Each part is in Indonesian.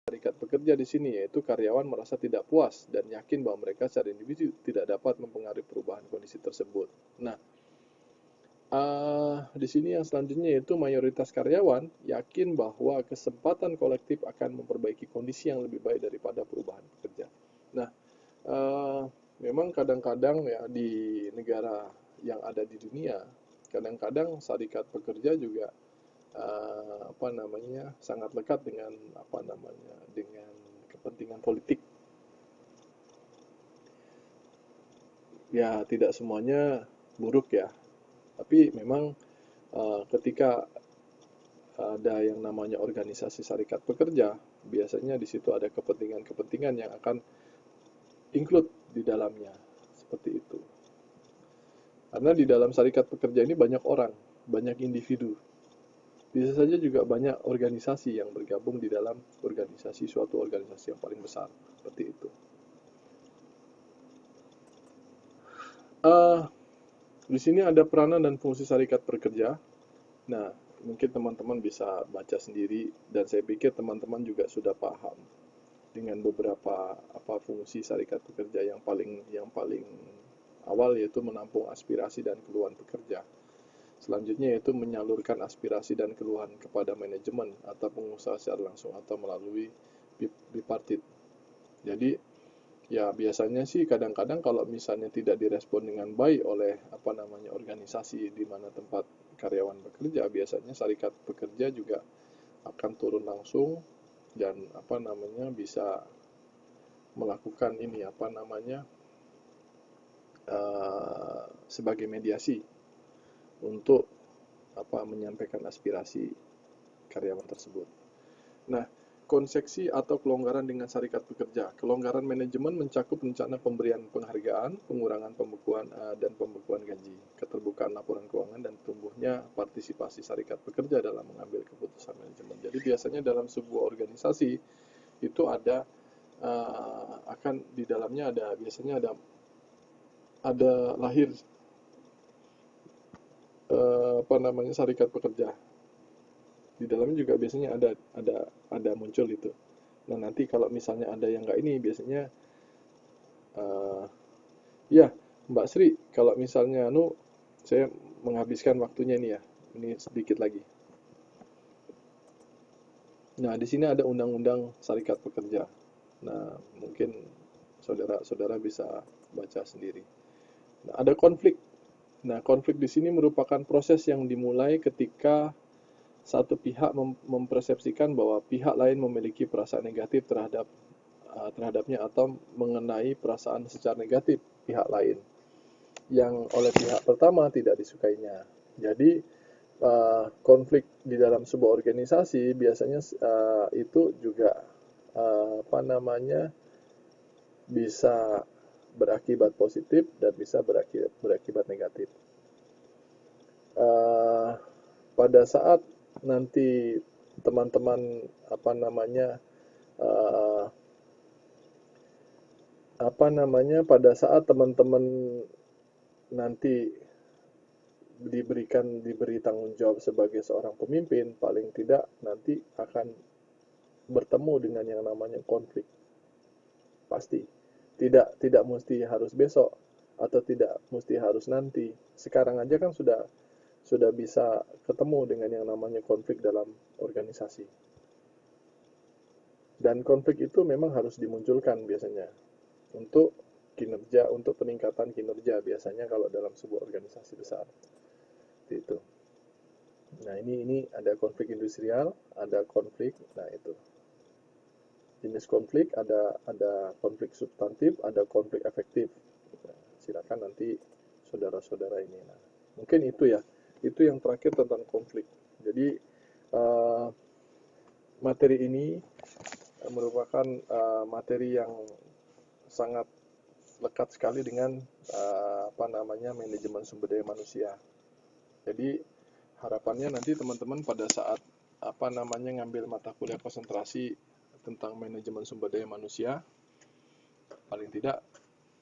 Serikat pekerja di sini, yaitu karyawan merasa tidak puas dan yakin bahwa mereka secara individu tidak dapat mempengaruhi perubahan kondisi tersebut. Nah, di sini yang selanjutnya yaitu mayoritas karyawan yakin bahwa kesempatan kolektif akan memperbaiki kondisi yang lebih baik daripada perubahan pekerja. Nah, uh, memang kadang-kadang ya di negara yang ada di dunia, kadang-kadang serikat pekerja juga apa namanya sangat lekat dengan apa namanya dengan kepentingan politik. Ya tidak semuanya buruk ya, tapi memang ketika ada yang namanya organisasi serikat pekerja, biasanya di situ ada kepentingan-kepentingan yang akan include di dalamnya, seperti itu. Karena di dalam serikat pekerja ini banyak orang, banyak individu. Bisa saja juga banyak organisasi yang bergabung di dalam suatu organisasi yang paling besar, seperti itu. Uh, di sini ada peranan dan fungsi serikat pekerja. Nah, mungkin teman-teman bisa baca sendiri dan saya pikir teman-teman juga sudah paham dengan beberapa fungsi serikat pekerja yang paling awal, yaitu menampung aspirasi dan keluhan pekerja. Selanjutnya yaitu menyalurkan aspirasi dan keluhan kepada manajemen atau pengusaha secara langsung atau melalui bipartit. Jadi ya biasanya sih kadang-kadang kalau misalnya tidak direspon dengan baik oleh organisasi di mana tempat karyawan bekerja, biasanya serikat pekerja juga akan turun langsung dan bisa melakukan ini sebagai mediasi untuk menyampaikan aspirasi karyawan tersebut. Nah, konsesi atau kelonggaran dengan serikat pekerja. Kelonggaran manajemen mencakup rencana pemberian penghargaan, pengurangan pembekuan dan pembekuan gaji, keterbukaan laporan keuangan, dan tumbuhnya partisipasi serikat pekerja dalam mengambil keputusan manajemen. Jadi biasanya dalam sebuah organisasi itu ada akan di dalamnya ada biasanya ada lahir serikat pekerja. Di dalamnya juga biasanya ada muncul itu. Nah, nanti kalau misalnya ada yang nggak ini, biasanya uh, ya Mbak Sri, kalau misalnya saya menghabiskan waktunya nih ya, ini sedikit lagi. Nah, di sini ada undang-undang serikat pekerja. Nah, mungkin saudara-saudara bisa baca sendiri. Nah, ada konflik. Nah, konflik di sini merupakan proses yang dimulai ketika satu pihak mempersepsikan bahwa pihak lain memiliki perasaan negatif terhadapnya atau mengenai perasaan secara negatif pihak lain yang oleh pihak pertama tidak disukainya. Jadi konflik di dalam sebuah organisasi biasanya itu juga bisa berakibat positif dan bisa berakibat negatif. Uh, pada saat nanti teman-teman uh, pada saat teman-teman nanti diberi tanggung jawab sebagai seorang pemimpin, paling tidak nanti akan bertemu dengan yang namanya konflik. Pasti. Tidak mesti harus besok atau tidak mesti harus nanti. Sekarang aja kan sudah bisa ketemu dengan yang namanya konflik dalam organisasi. Dan konflik itu memang harus dimunculkan biasanya untuk kinerja, untuk peningkatan kinerja biasanya kalau dalam sebuah organisasi besar. Itu. Nah, ini ada konflik industrial, ada konflik, nah itu. Jenis konflik ada konflik substantif, ada konflik efektif. Nah, silakan nanti saudara-saudara ini. Nah, mungkin itu ya. Itu yang terakhir tentang konflik. Jadi materi ini merupakan materi yang sangat lekat sekali dengan manajemen sumber daya manusia. Jadi harapannya nanti teman-teman pada saat ngambil mata kuliah konsentrasi tentang manajemen sumber daya manusia, paling tidak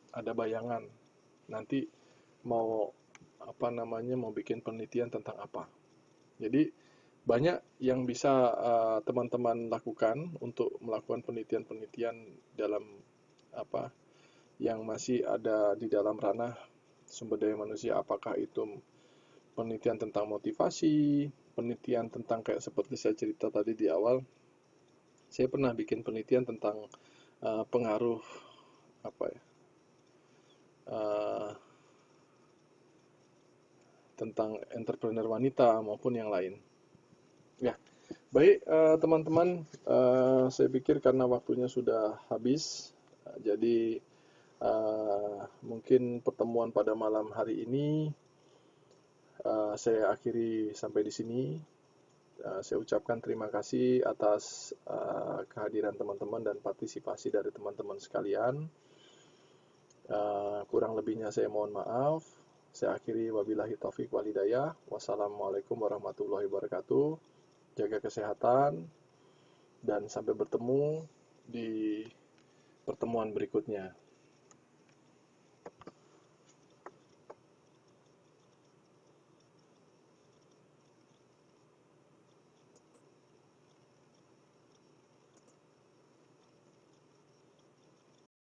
ada bayangan nanti mau mau bikin penelitian tentang apa. Jadi banyak yang bisa teman-teman lakukan untuk melakukan penelitian-penelitian dalam apa yang masih ada di dalam ranah sumber daya manusia, apakah itu penelitian tentang motivasi, penelitian tentang kayak seperti saya cerita tadi di awal, saya pernah bikin penelitian tentang pengaruh apa ya, uh, tentang entrepreneur wanita maupun yang lain. Ya, baik teman-teman, saya pikir karena waktunya sudah habis, jadi mungkin pertemuan pada malam hari ini saya akhiri sampai di sini. Saya ucapkan terima kasih atas kehadiran teman-teman dan partisipasi dari teman-teman sekalian. Kurang lebihnya saya mohon maaf. Saya akhiri wabillahi taufik walhidayah. Wassalamualaikum warahmatullahi wabarakatuh. Jaga kesehatan dan sampai bertemu di pertemuan berikutnya.